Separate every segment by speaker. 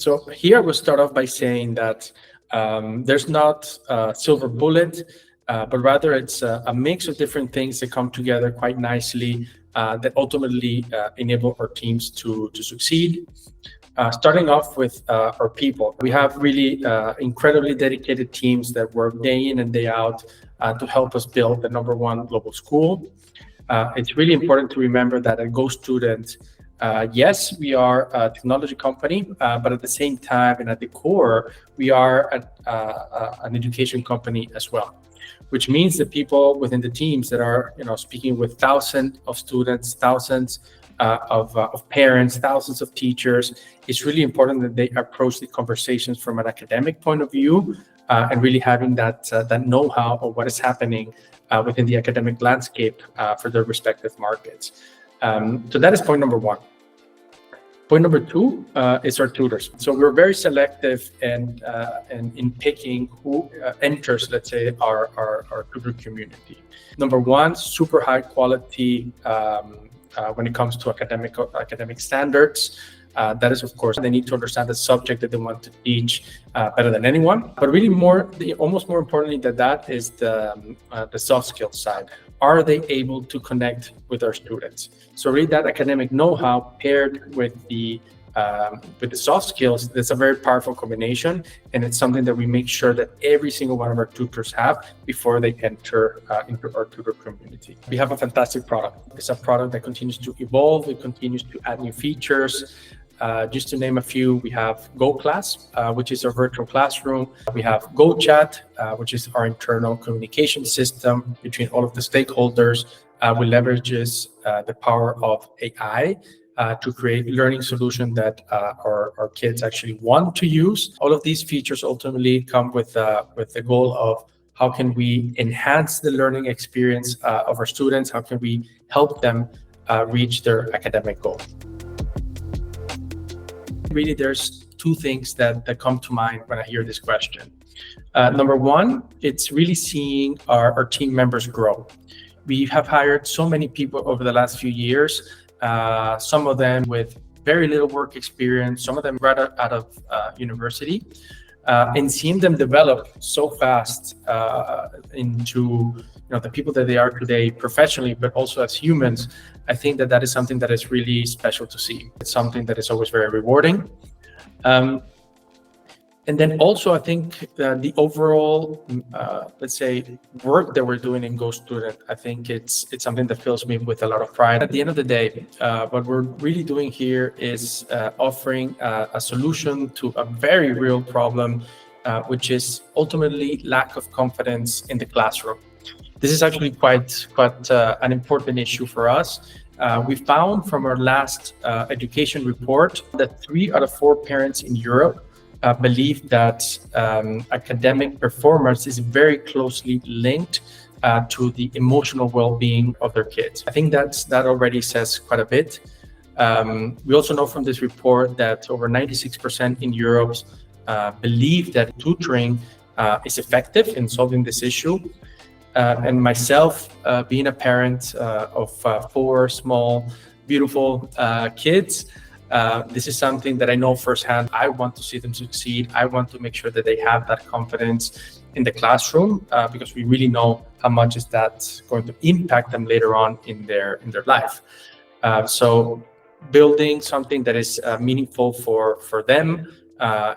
Speaker 1: So here I will start off by saying that there's not a silver bullet, but rather it's a mix of different things that come together quite nicely that ultimately enable our teams to succeed. Starting off with our people, we have really incredibly dedicated teams that work day in and day out to help us build the #1 global school. It's really important to remember that at GoStudent, yes, we are a technology company, but at the same time and at the core, we are an education company as well, which means the people within the teams that are, speaking with thousands of students, thousands of parents, thousands of teachers, it's really important that they approach the conversations from an academic point of view and really having that know-how of what is happening within the academic landscape for their respective markets. So that is point number one. Point number two is our tutors. So we're very selective and in picking who enters, let's say, our tutor community. Number one, super high quality when it comes to academic standards. That is, of course, they need to understand the subject that they want to teach better than anyone. But really almost more importantly than that is the soft skills side. Are they able to connect with our students? So really that academic know-how paired with the soft skills, that's a very powerful combination. And it's something that we make sure that every single one of our tutors have before they enter into our tutor community. We have a fantastic product. It's a product that continues to evolve. It continues to add new features. Just to name a few, we have GoClass, which is our virtual classroom. We have GoChat, which is our internal communication system between all of the stakeholders. We leverages the power of AI to create learning solutions that our kids actually want to use. All of these features ultimately come with the goal of how can we enhance the learning experience of our students? How can we help them reach their academic goal? Really, there's two things that come to mind when I hear this question. Number one, it's really seeing our team members grow. We have hired so many people over the last few years, some of them with very little work experience, some of them right out of university, and seeing them develop so fast into the people that they are today professionally, but also as humans. I think that is something that is really special to see. It's something that is always very rewarding. And then also, I think the overall, let's say, work that we're doing in GoStudent, I think it's something that fills me with a lot of pride. At the end of the day, what we're really doing here is offering a solution to a very real problem, which is ultimately lack of confidence in the classroom. This is actually quite an important issue for us. We found from our last education report that 3 out of 4 parents in Europe believe that academic performance is very closely linked to the emotional well-being of their kids. I think that already says quite a bit. We also know from this report that over 96% in Europe believe that tutoring is effective in solving this issue. And myself, being a parent of 4 small, beautiful kids, this is something that I know firsthand. I want to see them succeed. I want to make sure that they have that confidence in the classroom because we really know how much is that going to impact them later on in their life. So building something that is meaningful for them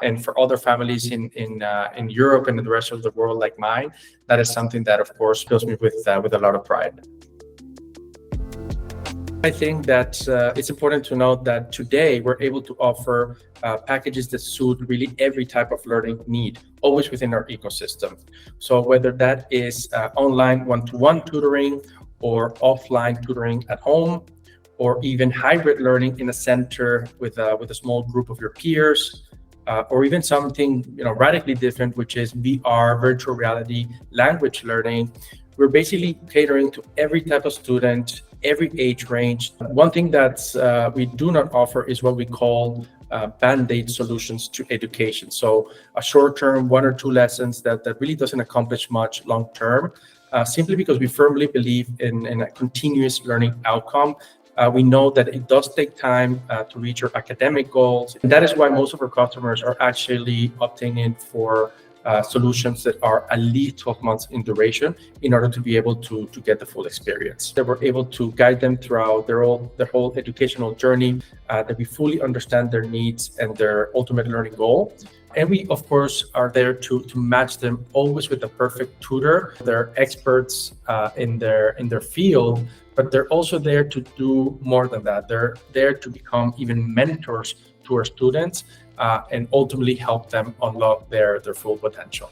Speaker 1: and for other families in Europe and in the rest of the world like mine, that is something that, of course, fills me with a lot of pride. I think that it's important to note that today we're able to offer packages that suit really every type of learning need, always within our ecosystem. So whether that is online one-to-one tutoring or offline tutoring at home, or even hybrid learning in a center with a small group of your peers, or even something radically different, which is VR, virtual reality, language learning. We're basically catering to every type of student, every age range. One thing that we do not offer is what we call band-aid solutions to education. So a short-term 1 or 2 lessons that really doesn't accomplish much long-term, simply because we firmly believe in a continuous learning outcome We know that it does take time to reach your academic goals. And that is why most of our customers are actually opting in for solutions that are at least 12 months in duration in order to be able to get the full experience. That we're able to guide them throughout their whole educational journey, that we fully understand their needs and their ultimate learning goal. And we, of course, are there to match them always with the perfect tutor. They're experts in their field, but they're also there to do more than that. They're there to become even mentors to our students and ultimately help them unlock their full potential.